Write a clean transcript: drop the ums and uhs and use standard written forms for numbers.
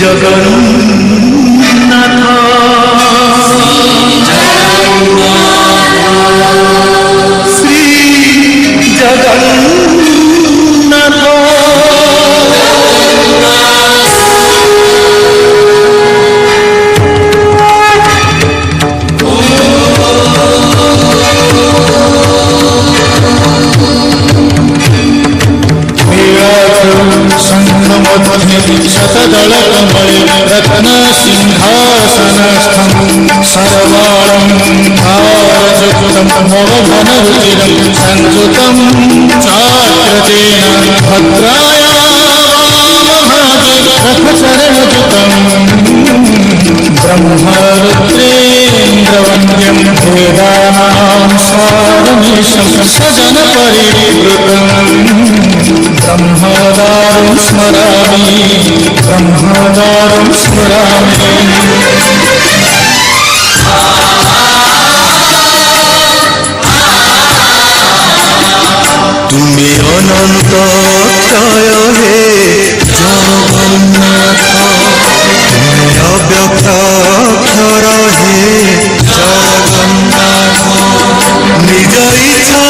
जगन्नाथ श्री जगन्नाथ शतदल कमले रत्न सिंहासनस्थं सर्वाणं भारजुक्तं भवघनरुचिरं संयुतं चाक्रतेन भद्राय वामहादिरथचरणयुतं ब्रह्मरुद्रेन्द्रवन्द्यं वेदानां सारमीशं सजनपरिवृतं ब्रह्मदारुं स्मरामि ब्रह्मदारुं स्मरामि तुमे अनंत क्षय हे जगन्नाथ तुमे अव्यक्त अक्षर हे जगन्नाथ निज इच्छा